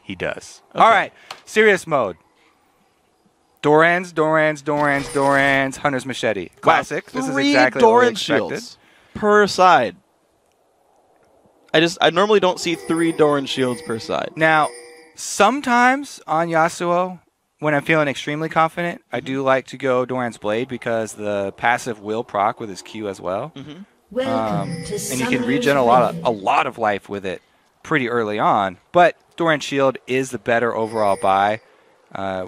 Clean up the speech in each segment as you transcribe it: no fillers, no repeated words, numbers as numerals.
he does. Okay. All right, serious mode. Doran's, Hunter's Machete. Classic. This is exactly what we expected. Shields per side. I normally don't see 3 Doran shields per side. Now, sometimes on Yasuo, when I'm feeling extremely confident, I do like to go Doran's Blade because the passive will proc with his Q as well. And And you can regen a lot of life with it pretty early on. But Doran's Shield is the better overall buy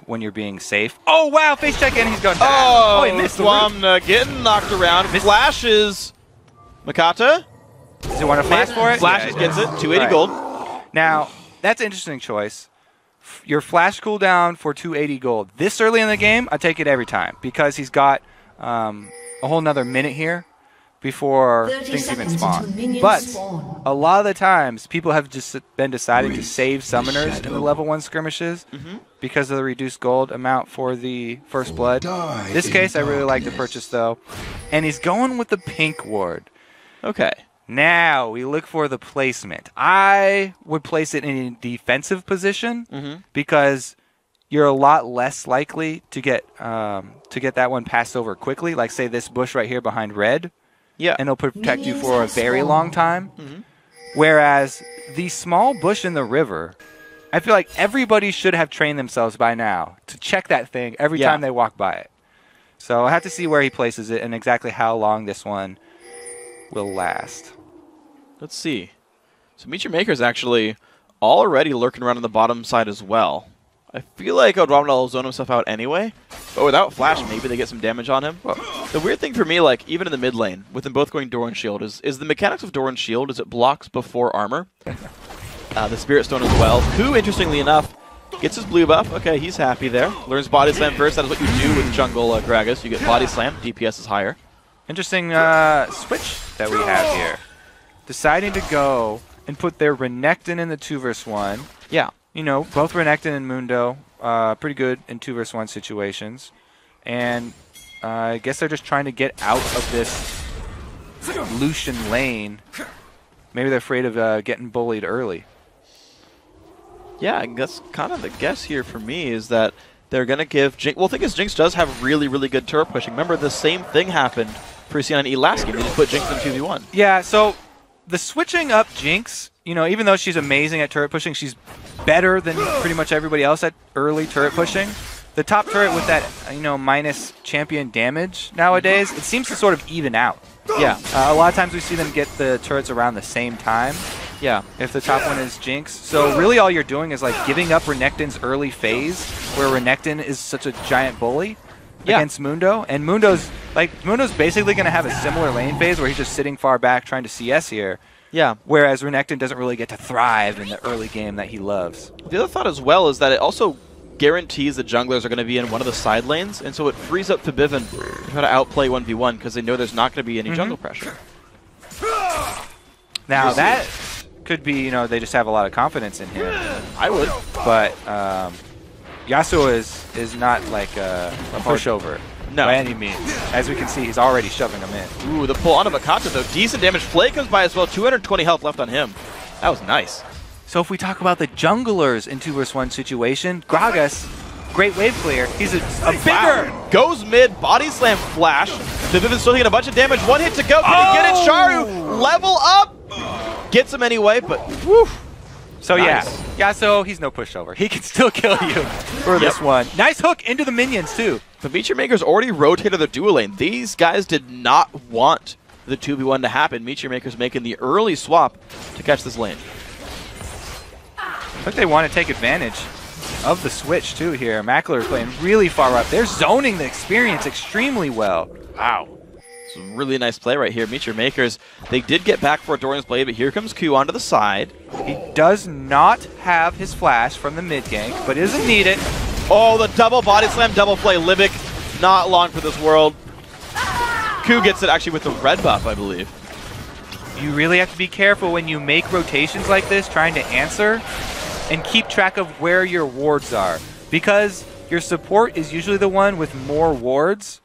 when you're being safe. Oh, wow, face check in, he's going down. Oh, he missed the Swamna getting knocked around. Flashes. Makata. Does he want to flash for it? Flashes, Yeah, gets it. 280 gold. Now, that's an interesting choice. Your flash cooldown for 280 gold. This early in the game, I take it every time because he's got a whole nother minute here before things even spawn. But a lot of the times, people have just been deciding to save summoners in the level 1 skirmishes because of the reduced gold amount for the first blood. This case, I really like to purchase, though. And he's going with the pink ward. Okay. Now, we look for the placement. I would place it in a defensive position because you're a lot less likely to get that one passed over quickly. Like, say, this bush right here behind red. Yeah. And it'll protect you for a very long time. Whereas the small bush in the river, I feel like everybody should have trained themselves by now to check that thing every time they walk by it. So I have to see where he places it and exactly how long this one will last. Let's see. So Meet Your Maker's actually already lurking around on the bottom side as well. I feel like Odwamna will zone himself out anyway, but without Flash, maybe they get some damage on him. The weird thing for me, like, even in the mid lane, with them both going Doran Shield, is the mechanics of Doran Shield is it blocks before armor. The Spirit Stone as well. Ku, interestingly enough, gets his blue buff. Okay, he's happy there. Learns Body Slam first. That is what you do with Jungle Gragas. You get Body Slam. DPS is higher. Interesting switch that we have here. Deciding to go and put their Renekton in the 2v1. Yeah. You know, both Renekton and Mundo, pretty good in 2v1 situations. And I guess they're just trying to get out of this Lucian lane. Maybe they're afraid of getting bullied early. Yeah, I guess kind of the guess here for me is that they're going to give Jinx... Well, the thing is, Jinx does have really, really good turret pushing. Remember, the same thing happened for C9E last game. They just put Jinx in 2v1. Yeah, so the switching up Jinx, you know, even though she's amazing at turret pushing, she's better than pretty much everybody else at early turret pushing. The top turret with that, you know, minus champion damage nowadays, it seems to sort of even out. Yeah. A lot of times we see them get the turrets around the same time. Yeah. If the top one is Jinx. So really all you're doing is like giving up Renekton's early phase where Renekton is such a giant bully against Mundo. And Mundo's basically going to have a similar lane phase where he's just sitting far back trying to CS here. Yeah. Whereas Renekton doesn't really get to thrive in the early game that he loves. The other thought as well is that it also guarantees the junglers are going to be in one of the side lanes, and so it frees up Febiven to try to outplay 1v1 because they know there's not going to be any jungle pressure. Now that could be, you know, they just have a lot of confidence in him. I would. But Yasuo is not like a pushover by any means. As we can see, he's already shoving him in. Ooh, the pull on Makata though. Decent damage. Flay comes by as well. 220 health left on him. That was nice. So if we talk about the junglers in 2v1 situation, Gragas, great wave clear. He's a bigger. Wow. Goes mid, body slam flash. Febiven's still taking a bunch of damage. One hit to go. Can he get it? Charu, level up. Gets him anyway, but whew. So nice. yeah, so he's no pushover. He can still kill you for this one. Nice hook into the minions too. The Meet Your Maker's already rotated the dual lane. These guys did not want the 2v1 to happen. Meet Your Maker's making the early swap to catch this lane. I think they want to take advantage of the switch too here. Mackler is playing really far up. They're zoning the experience extremely well. Wow. It's a really nice play right here. Meet Your Makers. They did get back for Doran's Blade, but here comes Q onto the side. He does not have his flash from the mid gank, but doesn't need it. Oh, the double body slam, double play. Libic, not long for this world. Q gets it actually with the red buff, I believe. You really have to be careful when you make rotations like this, trying to answer, and keep track of where your wards are. Because your support is usually the one with more wards.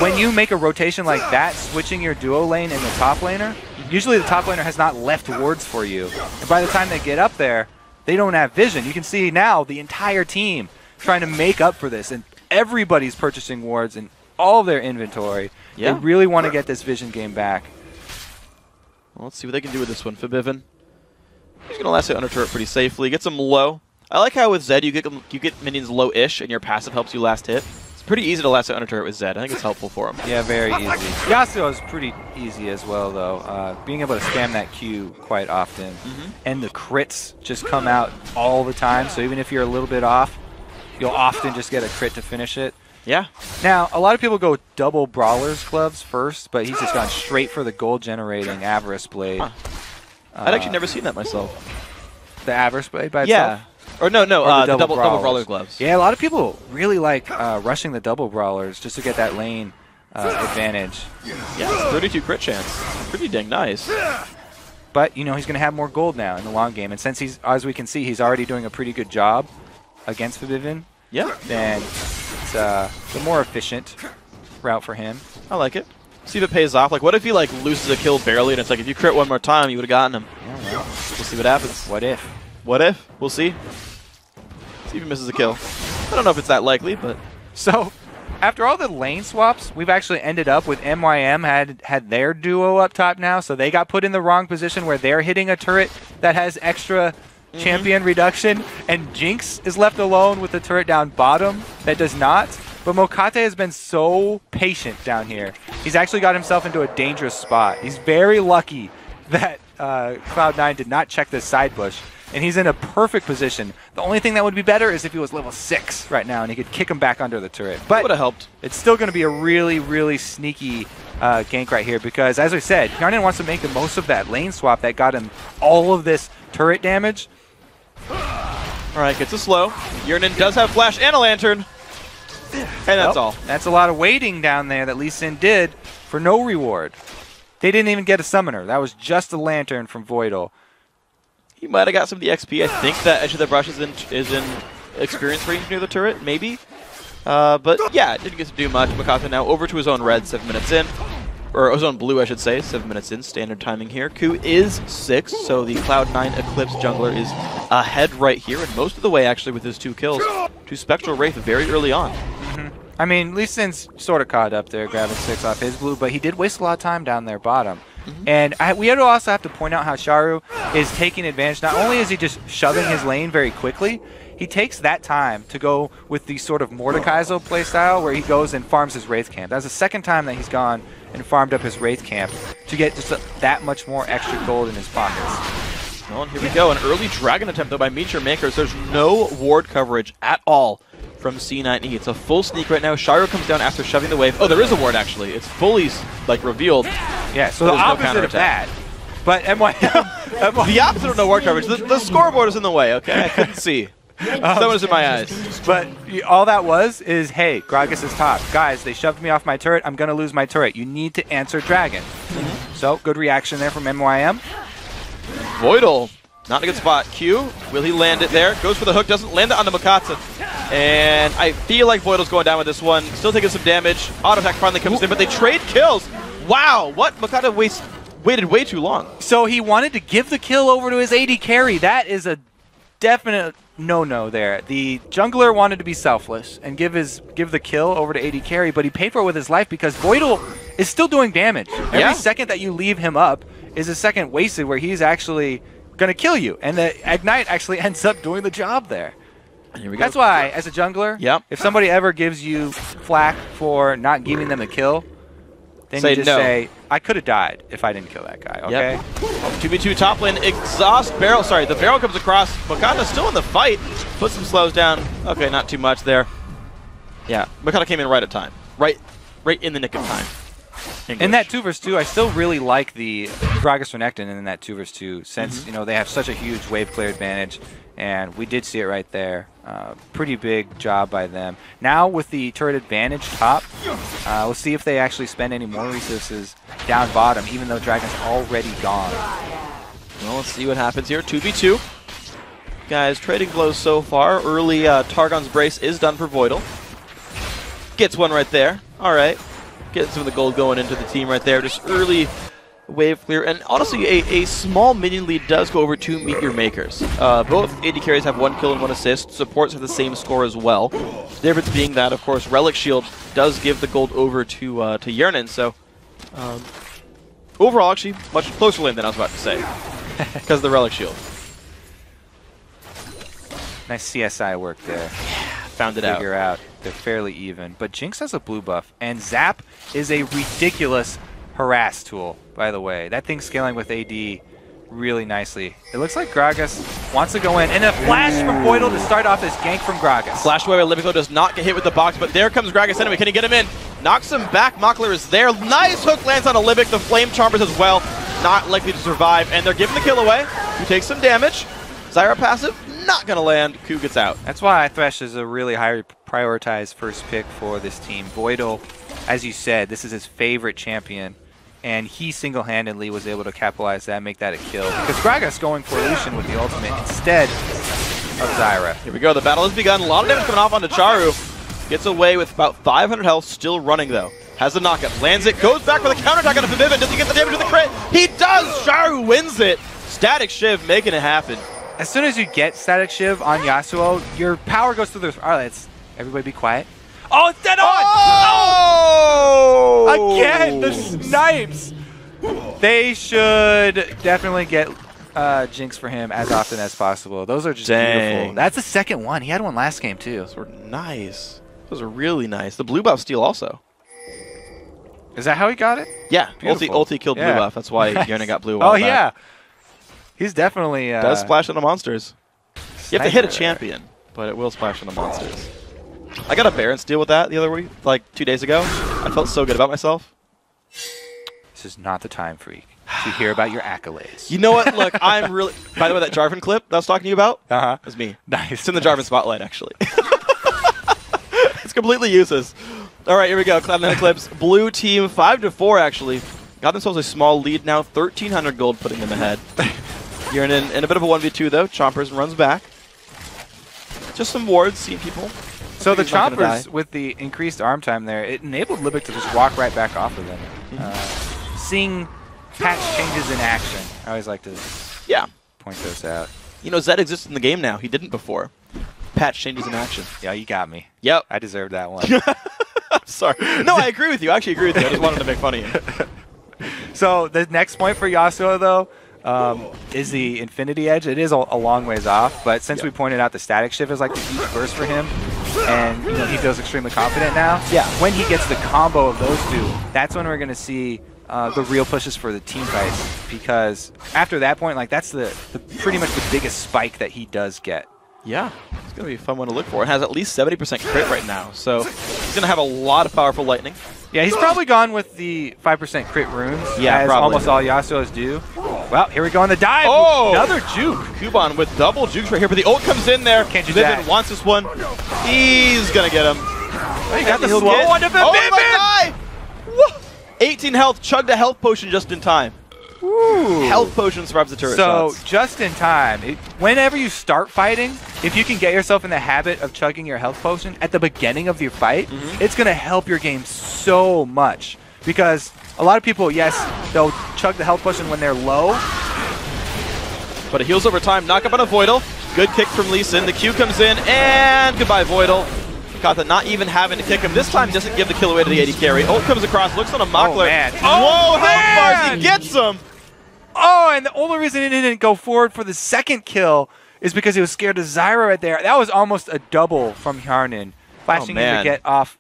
When you make a rotation like that, switching your duo lane in the top laner, usually the top laner has not left wards for you. And by the time they get up there, they don't have vision. You can see now the entire team trying to make up for this, and everybody's purchasing wards and all of their inventory. Yeah. They really want to get this vision game back. Well, let's see what they can do with this one. Fabiven. He's going to last hit under turret pretty safely. Gets him low. I like how with Zed you get minions low-ish, and your passive helps you last hit. It's pretty easy to last hit under turret with Zed. I think it's helpful for him. Yeah, very easy. Yasuo is pretty easy as well, though. Being able to spam that Q quite often. And the crits just come out all the time, so even if you're a little bit off, you'll often just get a crit to finish it. Yeah. Now, a lot of people go double Brawler's Gloves first, but he's just gone straight for the gold-generating Avarice Blade. Huh. I'd actually never seen that myself. The Avarice Blade by itself? Or no, Or the double Brawler Gloves. Yeah, a lot of people really like rushing the double Brawlers just to get that lane advantage. Yeah, it's a 32 crit chance. Pretty dang nice. But, you know, he's going to have more gold now in the long game. And since he's, as we can see, he's already doing a pretty good job against Fabiven, then it's a more efficient route for him. I like it. See if it pays off. Like, what if he like loses a kill barely, and it's like if you crit one more time, you would have gotten him. Yeah, well, we'll see what happens. What if? What if? We'll see. See if he misses a kill. I don't know if it's that likely, but so after all the lane swaps, we've actually ended up with MYM had their duo up top now, so they got put in the wrong position where they're hitting a turret that has extra champion reduction, and Jinx is left alone with the turret down bottom that does not. But Mokate has been so patient down here. He's actually got himself into a dangerous spot. He's very lucky that Cloud9 did not check this side bush, and he's in a perfect position. The only thing that would be better is if he was level 6 right now and he could kick him back under the turret. But would have helped. It's still going to be a really, really sneaky gank right here because, as I said, Yarnan wants to make the most of that lane swap that got him all of this turret damage. All right, gets a slow. Yarnan does have flash and a lantern. And that's all. That's a lot of waiting down there that Lee Sin did for no reward. They didn't even get a summoner. That was just a lantern from Voidal. He might have got some of the XP. I think that Edge of the Brush is in experience range near the turret, maybe. But yeah, didn't get to do much. Makata now over to his own red, 7 minutes in. Or his own blue, I should say, 7 minutes in. Standard timing here. Ku is 6, so the Cloud9 Eclipse jungler is ahead right here, and most of the way actually with his 2 kills to Spectral Wraith very early on. I mean, Lee Sin's sort of caught up there, grabbing 6 off his blue, but he did waste a lot of time down there bottom. And we also have to point out how Sharu is taking advantage. Not only is he just shoving his lane very quickly, he takes that time to go with the sort of Mordekaiser playstyle where he goes and farms his Wraith Camp. That's the second time that he's gone and farmed up his Wraith Camp to get just that much more extra gold in his pockets. Well, and here we go. An early Dragon attempt, though, by Meteor Makers. There's no ward coverage at all from C9E. It's a full sneak right now. Shiro comes down after shoving the wave. Oh, there is a ward, actually. It's fully, like, revealed. Yeah, so the opposite of that. But MYM... The opposite of no ward coverage. The scoreboard is in the way, okay? I couldn't see. Someone's in my eyes. But all that is, hey, Gragas is top. Guys, they shoved me off my turret. I'm going to lose my turret. You need to answer Dragon. So, good reaction there from MYM. Voidal, not in a good spot. Q, will he land it there? Goes for the hook, doesn't land it on the Makata. And I feel like Voidal's going down with this one. Still taking some damage. Auto attack finally comes in, but they trade kills. Wow, what? Makata waited way too long. So he wanted to give the kill over to his AD carry. That is a definite no-no there. The jungler wanted to be selfless and give the kill over to AD carry, but he paid for it with his life because Voidal is still doing damage. Every second that you leave him up is a second wasted where he's actually going to kill you. And the Ignite actually ends up doing the job there. Here we go. That's why, as a jungler, if somebody ever gives you flack for not giving them a kill, then you just say, I could have died if I didn't kill that guy, okay? Yep. 2v2 top lane, exhaust barrel. Sorry, the barrel comes across. Makata's still in the fight. Put some slows down. Okay, not too much there. Yeah, Makata came in right at time. Right in the nick of time. English. In that 2 vs 2, I still really like the Gragas Renekton in that 2 vs 2 since you know they have such a huge wave clear advantage, and we did see it right there. Pretty big job by them. Now with the turret advantage top, we'll see if they actually spend any more resources down bottom, even though Dragon's already gone. Well, let's see what happens here. 2v2. Guys, trading blows so far. Early Targon's Brace is done for Voidal. Gets one right there. All right. Getting some of the gold going into the team right there. Just early wave clear, and honestly, a small minion lead does go over to Meteor Makers. Both AD carries have 1 kill and 1 assist. Supports have the same score as well. The difference being that, of course, Relic Shield does give the gold over to Yernin, so overall, actually, much closer lane than I was about to say, because of the Relic Shield. Nice CSI work there. Found it Figure out. They're fairly even. But Jinx has a blue buff, and Zap is a ridiculous harass tool, by the way. That thing's scaling with AD really nicely. It looks like Gragas wants to go in, and a flash from Voidal to start off this gank from Gragas. Flash away by Libico, does not get hit with the box, but there comes Gragas anyway. Can he get him in? Knocks him back. Mockler is there. Nice hook lands on a Libic. The Flame Charmers as well. Not likely to survive, and they're giving the kill away. Who takes some damage. Zyra passive, not going to land. Ku gets out. That's why Thresh is a really high prioritized first pick for this team. Voidal, as you said, this is his favorite champion, and he single-handedly was able to capitalize that, make that a kill. Because Gragas going for Lucian with the ultimate instead of Zyra. Here we go. The battle has begun. A lot of damage coming off onto Charu. Gets away with about 500 health, still running though. Has a knockup, lands it, goes back for the counterattack on the Vivian. Does he get the damage with the crit? He does! Charu wins it! Static Shiv making it happen. As soon as you get Static Shiv on Yasuo, your power goes through the... Alright, everybody be quiet. Oh, it's dead on! Oh! Oh! Again, the snipes! They should definitely get Jinx for him as often as possible. Those are just beautiful. That's the second one. He had one last game, too. Those were nice. Those are really nice. The blue buff steal also. Is that how he got it? Yeah, ulti killed blue buff. That's why Yernin got blue. Oh, yeah. He's definitely... does splash on the monsters. You have to hit a champion, but it will splash on the monsters. I got a Baron steal with that the other week, like 2 days ago. I felt so good about myself. This is not the time, Freak, to hear about your accolades. You know what? Look, I'm really... By the way, that Jarvan clip that I was talking to you about? Uh-huh. Was me. Nice. It's in the Jarvan spotlight, actually. It's completely useless. All right, here we go. Cloud9 Eclipse. Blue team 5-4, actually. Got themselves a small lead now. 1,300 gold putting them ahead. You're in a bit of a 1v2, though. Chompers runs back. Just some wards, seeing people. So the Chompers, with the increased arm time there, it enabled Libic to just walk right back off of them. Seeing patch changes in action, I always like to point those out. You know, Zed exists in the game now. He didn't before. Patch changes in action. Yeah, you got me. Yep. I deserved that one. I'm sorry. No, I agree with you. I actually agree with you. I just wanted to make fun of you. So the next point for Yasuo, though, is the Infinity Edge. It is a long ways off, but since we pointed out the Static Shift is like the huge burst for him, and you know, he feels extremely confident now. Yeah. When he gets the combo of those two, that's when we're going to see the real pushes for the team fights, because after that point, like that's the pretty much the biggest spike that he does get. Yeah, it's going to be a fun one to look for. It has at least 70% crit right now, so he's going to have a lot of powerful lightning. Yeah, he's probably gone with the 5% crit runes, yeah, as almost all Yasuo's do. Well, here we go on the dive. Oh! Another juke. Kuban with double jukes right here, but the ult comes in there. Can't do Vivian that. wants this one. He's going to get him. Oh, you got the slow one to Vivian. Oh, my God! 18 health, chugged a health potion just in time. Ooh. Health potion survives the turret shots. So, just in time. Whenever you start fighting, if you can get yourself in the habit of chugging your health potion at the beginning of your fight, it's going to help your game so much. Because a lot of people, yes, they'll chug the health potion when they're low. But it heals over time. Knock up on a Voidal. Good kick from Lee Sin. The Q comes in, and goodbye, Voidal. Kata not even having to kick him. This time doesn't give the kill away to the AD carry. Ult comes across, looks on a Mockler. Oh, man. Whoa, health bars, he gets him! Oh, and the only reason he didn't go forward for the second kill is because he was scared of Zyra right there. That was almost a double from Yarnin. Flashing in to get off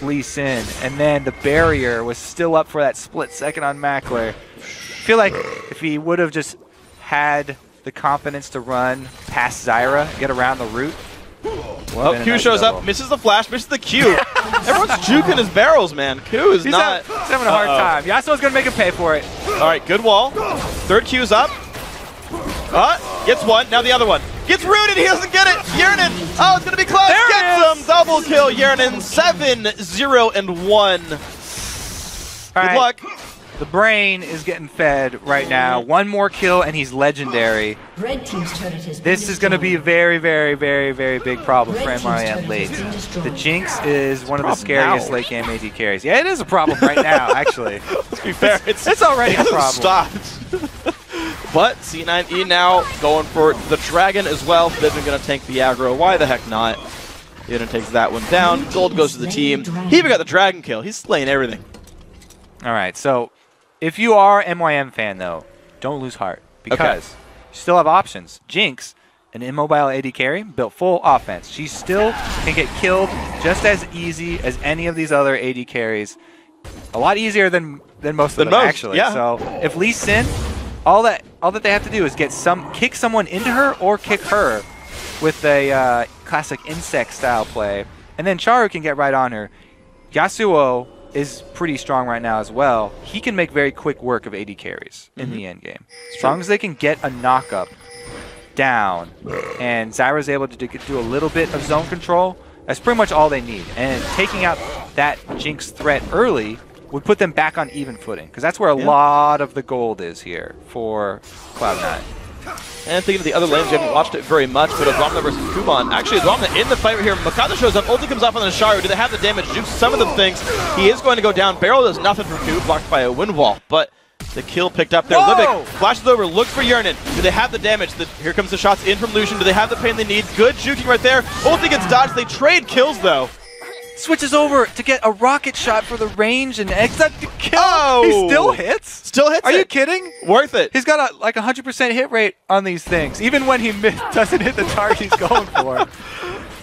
Lee Sin. And then the barrier was still up for that split second on Mackler. I feel like if he would have just had the confidence to run past Zyra, get around the root. Well, Q shows up, misses the flash, misses the Q. Everyone's juking his barrels, man. Q is he's having a hard time. Yasuo's going to make him pay for it. All right, good wall. Third Q's up. Gets one. Now the other one. Gets rooted. He doesn't get it. Yernin. Oh, it's going to be close. There Gets him. Double kill. Yernin 7-0-1. Good luck. The brain is getting fed right now. One more kill and he's legendary. Red team's turret has been This is going to be a very, very, very, very big problem for Red team's MRM turret late. has been destroyed. The Jinx is one of the Problem scariest now. late game AD carries. Yeah, it is a problem right now, actually. Let's be fair, It's already a problem. Stopped. But C9E now going for the dragon as well. Forbidden going to tank the aggro. Why the heck not? Forbidden takes that one down. Gold goes to the team. He even got the dragon kill. He's slaying everything. All right, so if you are a MYM fan, though, don't lose heart because you still have options. Jinx, an immobile AD carry, built full offense. She still can get killed just as easy as any of these other AD carries. A lot easier than most of them, actually. Yeah. So if Lee Sin, all that they have to do is kick someone into her or kick her with a classic insect style play, and then Charu can get right on her. Yasuo is pretty strong right now as well. He can make very quick work of AD carries in the end game. As long as they can get a knock-up down and Zyra's able to do a little bit of zone control, that's pretty much all they need. And taking out that Jinx threat early would put them back on even footing, because that's where a lot of the gold is here for Cloud9. And thinking of the other lanes, we haven't watched it very much, but Adwamna versus Kuban. Actually, Adwamna in the fight right here. Makata shows up, ulti comes off on the Sharu. Do they have the damage? Do some of them things. He is going to go down. Barrel does nothing from Ku, blocked by a wind wall, but the kill picked up there. Libic flashes over, looks for Yearnin. Do they have the damage? Here comes the shots in from Lucian. Do they have the pain they need? Good juking right there. Ulti gets dodged. They trade kills, though. Switches over to get a rocket shot for the range and exit to kill. Oh! He still hits? Still hits Are it. you kidding? Worth it. He's got like 100% hit rate on these things, even when he doesn't hit the target he's going for.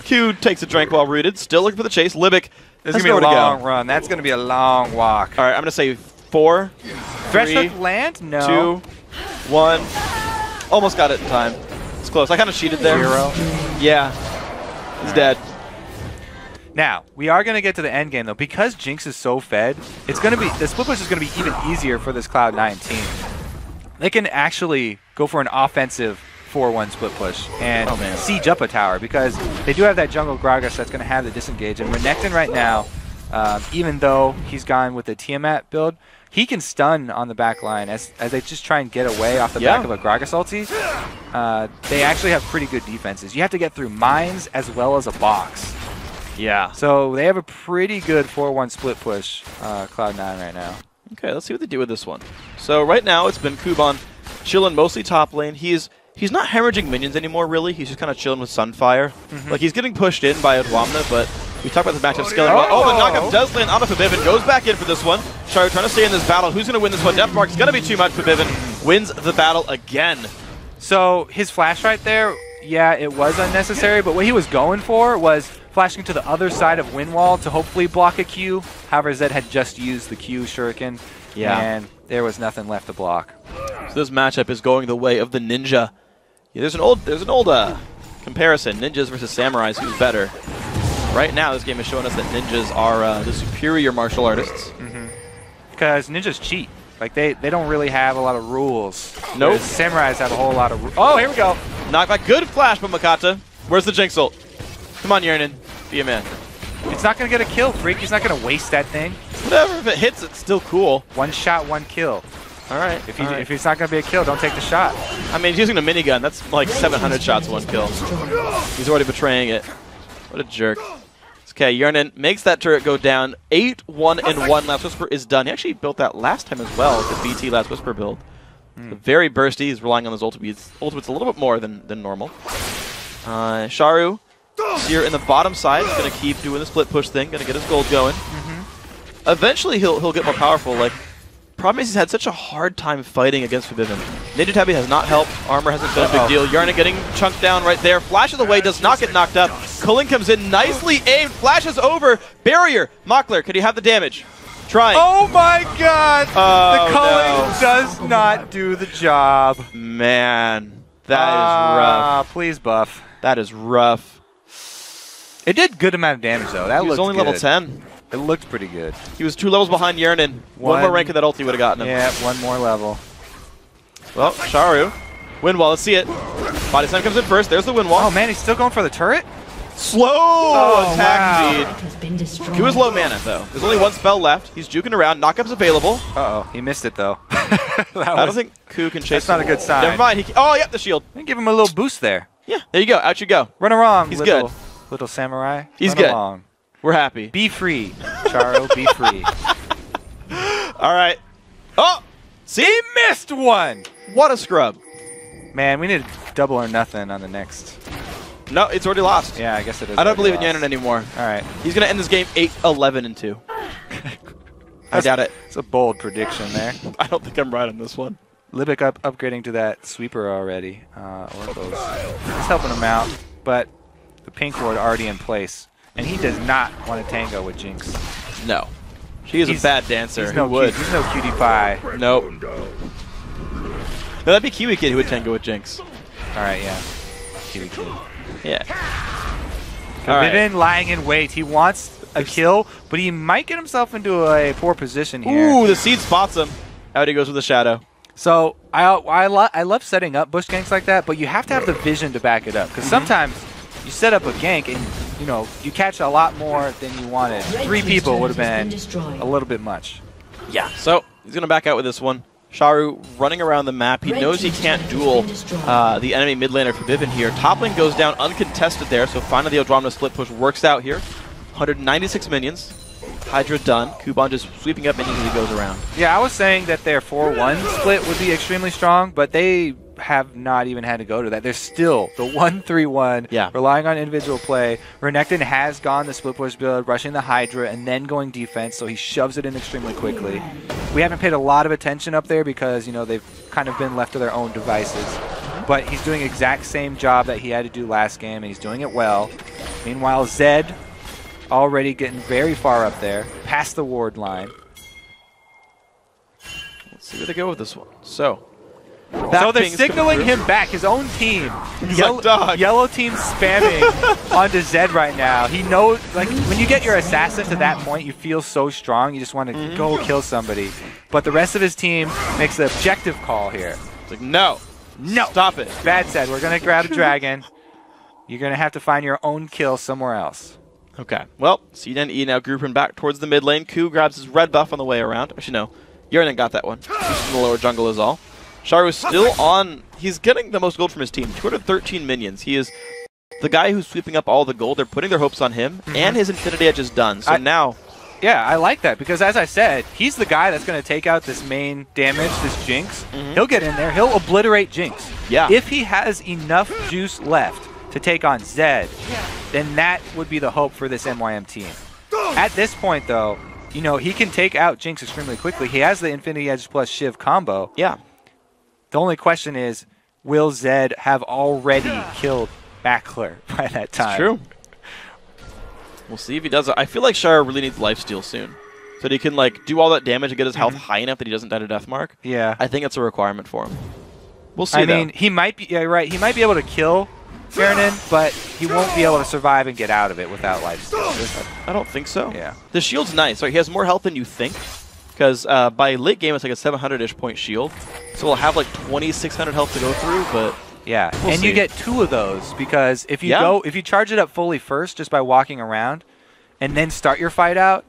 Q takes a drink while rooted. Still looking for the chase. Libic. This is going to be a long run. That's going to be a long walk. All right, I'm going to say 4, Threshold 3, land? No. 2, 1. Almost got it in time. It's close. I kind of cheated there. 0. Yeah. He's dead. Now, we are going to get to the end game, though. Because Jinx is so fed, it's going to be the split push is going to be even easier for this Cloud9 team. They can actually go for an offensive 4-1 split push and siege up a tower, because they do have that jungle Gragas that's going to have the disengage. And Renekton right now, even though he's gone with the Tiamat build, he can stun on the back line as they just try and get away off the back of a Gragas ulti. They actually have pretty good defenses. You have to get through mines as well as a box. Yeah. So they have a pretty good 4-1 split push, Cloud9 right now. Okay, let's see what they do with this one. So right now it's been Kuban chilling mostly top lane. He's not hemorrhaging minions anymore, really. He's just kind of chilling with Sunfire. Like, he's getting pushed in by Adwamna, but we talked about the matchup scaling. Oh, the knockup does land on Forbidden. Goes back in for this one. Sharu trying to stay in this battle. Who's going to win this one? Death Mark's going to be too much. Forbidden wins the battle again. So his flash right there, yeah, it was unnecessary, but what he was going for was flashing to the other side of Windwall to hopefully block a Q. However, Zed had just used the Q shuriken, and there was nothing left to block. So this matchup is going the way of the Ninja. Yeah, there's an old comparison, ninjas versus samurais, who's better. Right now, this game is showing us that ninjas are the superior martial artists. Because ninjas cheat. Like, they don't really have a lot of rules. Nope. Samurais have a whole lot of rules. Oh, here we go. Knockback, good flash from Makata. Where's the Jinx ult? Come on, Yearnin. Be a man. It's not going to get a kill, Freak. He's not going to waste that thing. Whatever, if it hits, it's still cool. One shot, one kill. All right. If it's not going to be a kill, don't take the shot. I mean, he's using a minigun. That's like 700 shots, one kill. He's already betraying it. What a jerk. Okay, Yearnin makes that turret go down. 8-1 and 1. Last Whisper is done. He actually built that last time as well, the BT Last Whisper build. Very bursty. He's relying on his ultimates a little bit more than normal. Sharu here in the bottom side is going to keep doing the split push thing. Going to get his gold going. Eventually, he'll get more powerful. Like, problem is he's had such a hard time fighting against Forbidden. Ninja Tabby has not helped. Armor hasn't been a big deal. Yearnin getting chunked down right there. Flashes away, does not get knocked up. Culling comes in, nicely aimed, flashes over. Barrier. Mockler, could he have the damage? Trying. Oh my god! Oh, the culling does not do the job. Man, that is rough. Please buff. That is rough. It did good amount of damage though. That He was looked only good. level 10. It looked pretty good. He was 2 levels behind Yearnin. One more rank of that ulti would have gotten him. Yeah, one more level. Well, Sharu. Windwall, let's see it. Body Slam comes in first. There's the Windwall. Oh man, he's still going for the turret? Slow attack Has been destroyed. speed. He was low mana, though. There's only one spell left. He's juking around. Knockup's available. Uh-oh, he missed it, though. I don't think Ku can chase. That's not a good sign. Never mind. Oh, yep, the shield. Give him a little boost there. Yeah, there you go. Out you go. Run along, He's little, good. little samurai. He's Run good. Along. We're happy. Be free, Charo. Be free. All right. Oh, see? He missed one. What a scrub. Man, we need double or nothing on the next. No, it's already lost. Yeah, I guess it is. I don't believe in lost. Yanon anymore. All right. He's going to end this game 8-11-2. I doubt it. It's a bold prediction there. I don't think I'm right on this one. Libic upgrading to that sweeper already. Oracle's it's helping him out, but the pink ward already in place, and he does not want to tango with Jinx. No. She is a bad dancer. He's Who no, would? he's no cutie pie. Nope. No, that'd be Kiwi Kid who would tango with Jinx. All right, yeah. Cutie kid. Yeah. All right. Vivian lying in wait. He wants a kill, but he might get himself into a poor position here. Ooh, the seed spots him. Out he goes with the shadow. So I love setting up bush ganks like that, but you have to have the vision to back it up. Because sometimes you set up a gank and you catch a lot more than you wanted. 3 people would have been a little bit much. Yeah. So he's gonna back out with this one. Sharu running around the map. He knows he can't duel the enemy mid laner for Vivian here. Top lane goes down uncontested there, so finally the Andromeda split push works out here. 196 minions. Hydra done. Kuban just sweeping up minions as he goes around. Yeah, I was saying that their 4-1 split would be extremely strong, but they have not even had to go to that. They're still the 1-3-1, Yeah. relying on individual play. Renekton has gone the split push build, rushing the Hydra, and then going defense, so he shoves it in extremely quickly. We haven't paid a lot of attention up there because, they've kind of been left to their own devices. But he's doing the exact same job that he had to do last game, and he's doing it well. Meanwhile, Zed already getting very far up there, past the ward line. Let's see where they go with this one. So they're signaling him back, his own team. like, "Dog." Yellow team spamming onto Zed right now. He knows, like, when you get your assassin to that point, you feel so strong, you just want to go kill somebody. But the rest of his team makes the objective call here. It's like, no. Stop it. Bad Zed, we're going to grab a dragon. You're going to have to find your own kill somewhere else. Okay. Well, Seed and E now grouping back towards the mid lane. Ku grabs his red buff on the way around. Actually, no. Yurinen got that one. He's in the lower jungle is all. Sharu is still on. He's getting the most gold from his team. 213 minions. He is the guy who's sweeping up all the gold. They're putting their hopes on him, and his Infinity Edge is done. So now... Yeah, I like that because, as I said, he's the guy that's going to take out this main damage, this Jinx. He'll get in there. He'll obliterate Jinx. Yeah. If he has enough juice left to take on Zed, then that would be the hope for this MYM team. At this point, though, he can take out Jinx extremely quickly. He has the Infinity Edge plus Shiv combo. Yeah. The only question is, will Zed have already killed Backler by that time? It's true. We'll see if he does. I feel like Shire really needs lifesteal soon. So that he can do all that damage and get his health high enough that he doesn't die to Deathmark. Yeah. I think it's a requirement for him. We'll see, I mean, he might be right. He might be able to kill Yurinen, but he won't be able to survive and get out of it without lifesteal. I don't think so. Yeah. The shield's nice. Right? He has more health than you think. Because by late game, it's like a 700-ish point shield. So we'll have 2,600 health to go through, but... Yeah, we'll and see. you get 2 of those because if you charge it up fully first just by walking around and then start your fight out,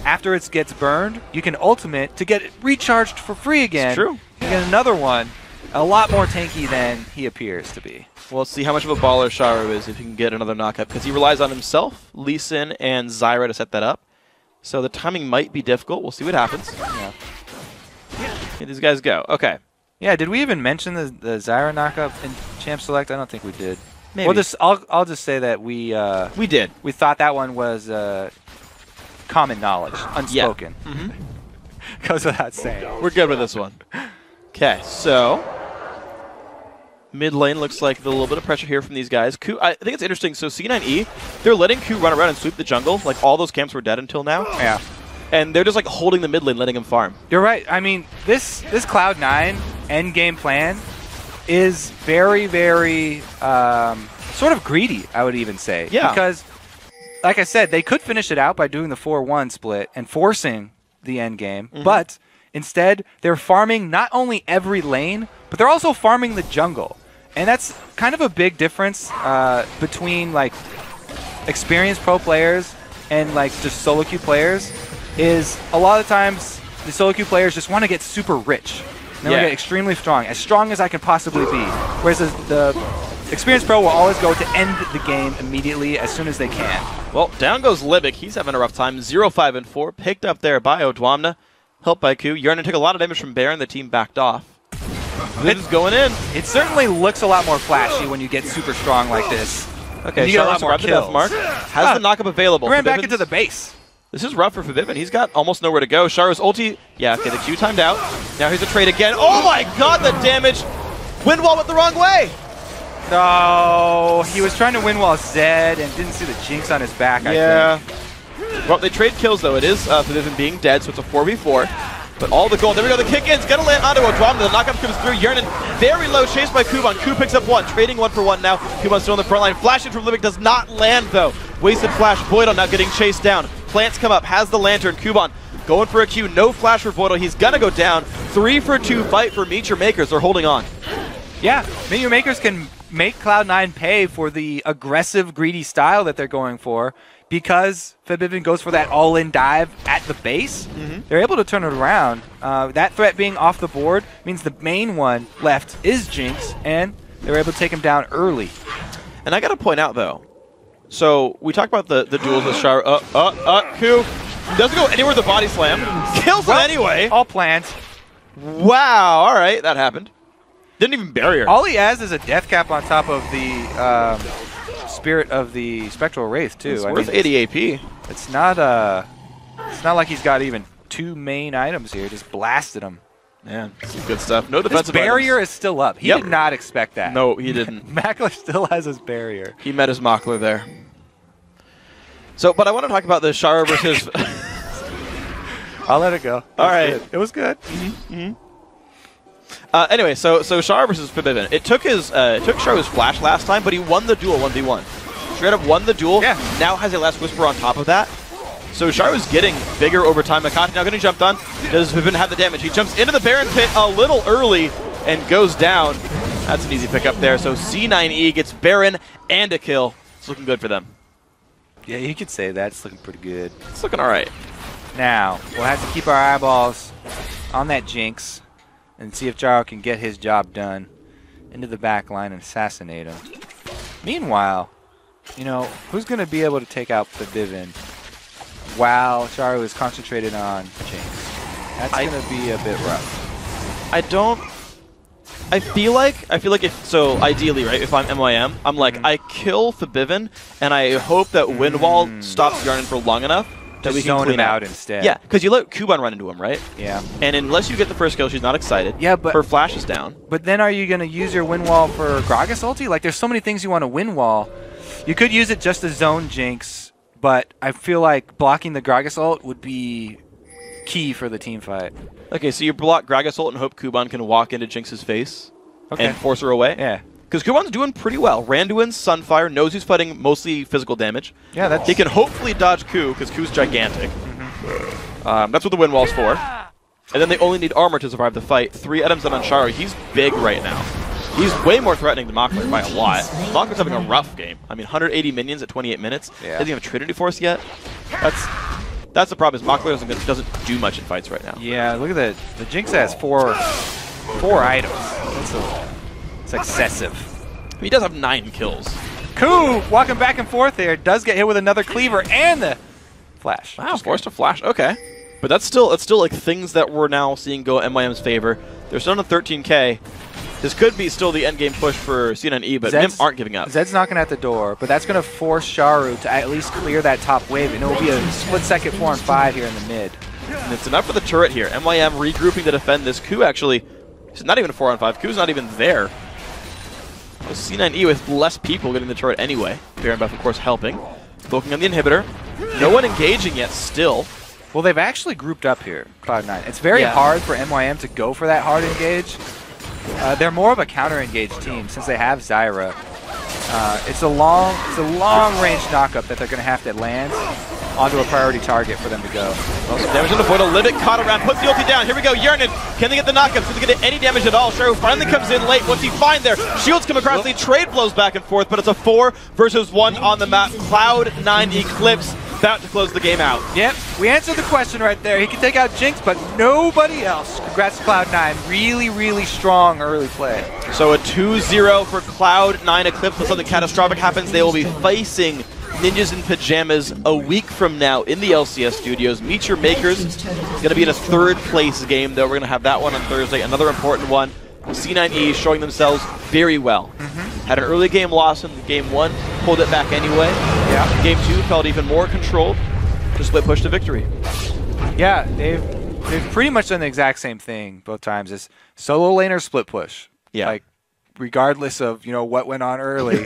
after it gets burned, you can ultimate to get it recharged for free again. It's true. You get another one, a lot more tanky than he appears to be. We'll see how much of a baller Sharu is if he can get another knockup, because he relies on himself, Lee Sin, and Zyra to set that up. So the timing might be difficult. We'll see what happens. Yeah. Here these guys go. Okay. Yeah, did we even mention the Zyra knockup in Champ Select? I don't think we did. Maybe. I'll just say that we did. We thought that one was common knowledge, unspoken. Yeah. Goes without saying. We're good with this one. Okay, so mid lane looks like a little bit of pressure here from these guys. Ku, I think it's interesting. So C9E, they're letting Ku run around and sweep the jungle. All those camps were dead until now. Yeah. And they're just holding the mid lane, letting him farm. You're right. I mean, this Cloud9 end game plan is very, very sort of greedy, I would even say. Yeah. Because, like I said, they could finish it out by doing the 4-1 split and forcing the end game, but instead they're farming not only every lane, but they're also farming the jungle. And that's kind of a big difference between experienced pro players and like just solo queue players is a lot of times the solo queue players just want to get super rich. They want to get extremely strong as I can possibly be. Whereas the experienced pro will always go to end the game immediately as soon as they can. Well, down goes Libic. He's having a rough time. 0-5-4. Picked up there by Odwamna. Helped by Q. Yearnin took a lot of damage from Baron. The team backed off. It's going in. It certainly looks a lot more flashy when you get super strong like this. Okay, you get a lot more kills. Mark. Has the knockup available. Ran back into the base. This is rough for Fabivin. He's got almost nowhere to go. Sharu's ulti. Yeah, okay, the Q timed out. Now here's a trade again. Oh my god, the damage! Wind wall went the wrong way! No, he was trying to win wall Zed and didn't see the jinx on his back, I think. Well, they trade kills though. It is Fabivin being dead, so it's a 4v4. But all the gold. There we go, the kick-in's gonna land onto Odwamna. The knockup comes through. Yearnin very low, chased by Kuban. Ku picks up one, trading one for one now. Kuban's still on the front line. Flashing from Libic does not land though. Wasted flash. Voidal now getting chased down. Plants come up, has the lantern. Kuban going for a Q. No flash for Voidal. He's gonna go down. 3-for-2 fight for Meet Your Makers. They're holding on. Yeah, Meet Your Makers can make Cloud9 pay for the aggressive, greedy style that they're going for. Because Fabivin goes for that all-in dive at the base, they're able to turn it around. That threat being off the board means the main one left is Jinx, and they're able to take him down early. And I got to point out, though, so we talked about the duels with Char. Q doesn't go anywhere with the body slam. Kills it anyway. All planned. Wow, all right, that happened. Didn't even barrier. All he has is a death cap on top of the spirit of the Spectral Wraith, too. It's worth 80 AP. It's not like he's got even 2 main items here. Just blasted him. Man, some good stuff. No defensive barrier is still up. He did not expect that. No, he didn't. Mackler still has his barrier. He met his Mackler there. So, but I want to talk about the Char versus... I'll let it go. All right. It was good. Anyway, so Char versus Fabivin. It took Charu's flash last time, but he won the duel 1v1. Straight up won the duel. Yeah. Now has a Last Whisper on top of that. So Charu's getting bigger over time. Makati now getting jumped on. Does Fabivin have the damage? He jumps into the Baron pit a little early and goes down. That's an easy pick up there. So C9E gets Baron and a kill. It's looking good for them. Yeah, you could say that. It's looking pretty good. It's looking all right. Now, we'll have to keep our eyeballs on that Jinx and see if Charo can get his job done into the back line and assassinate him. Meanwhile, you know, who's going to be able to take out Fabivin while Charo is concentrated on Jinx? That's going to be a bit rough. I feel like if, so ideally, right, if I'm MYM, I'm like, I kill Fabivin, and I hope that Windwall stops Yearnin for long enough that we can zone clean him out instead. Yeah, because you let Kuban run into him, right? Yeah. And unless you get the first kill, she's not excited. Yeah, but her flash is down. But then are you going to use your Windwall for Gragas ulti? Like, there's so many things you want to Windwall. You could use it just to zone Jinx, but I feel like blocking the Gragas ult would be key for the team fight. Okay, so you block Gragas ult and hope Kuban can walk into Jinx's face and force her away? Yeah. Because Kuban's doing pretty well. Randuin's Sunfire, knows he's fighting mostly physical damage. Yeah, that's... He can hopefully dodge Ku, because Ku's gigantic. That's what the wind wall's for. And then they only need armor to survive the fight. 3 items on Charo. He's big right now. He's way more threatening than Mackler by a lot. Mackler's having a rough game. I mean, 180 minions at 28 minutes. Yeah. Doesn't even have Trinity Force yet. That's the problem, is Mackler doesn't do much in fights right now. Yeah, look at that. The Jinx has four items. It's excessive. He does have 9 kills. Ku walking back and forth there, does get hit with another cleaver and the flash. Wow, forced to flash. Okay. But that's still like things that we're now seeing go MYM's favor. They're still on 13K. This could be still the end game push for C9E, but Nim aren't giving up. Zed's knocking at the door, but that's going to force Charu to at least clear that top wave, and it will be a split-second 4-on-5 here in the mid. And it's enough for the turret here. MYM regrouping to defend this. Ku actually, it's not even a 4-on-5. Ku's not even there. C9E with less people getting the turret anyway. Baron buff, of course, helping. Focusing on the inhibitor. No one engaging yet still. Well, they've actually grouped up here, Cloud9. It's very hard for MYM to go for that hard engage. They're more of a counter-engage team since they have Zyra. It's a long-range knockup that they're going to have to land onto a priority target for them to go. Well, some damage on the Voidal. Limit caught around, puts the ulti down. Here we go, Yearnin. Can they get the knockup? Can they get any damage at all? Sharu finally comes in late. What's he find there? Shields come across, the trade blows back and forth, but it's a 4 versus 1 on the map. Cloud9 Eclipse about to close the game out. Yep, we answered the question right there. He can take out Jinx, but nobody else. Congrats to Cloud9. Really, really strong early play. So a 2-0 for Cloud9 Eclipse. If something catastrophic happens, they will be facing Ninjas in Pajamas a week from now in the LCS studios. Meet Your Makers. It's going to be in a 3rd place game, though. We're going to have that one on Thursday. Another important one. C9E showing themselves very well. Had an early game loss in game 1, pulled it back anyway. Yeah. Game 2 felt even more controlled. Just split push to victory. Yeah, they've pretty much done the exact same thing both times. It's solo laner split push. Yeah. Like, regardless of what went on early.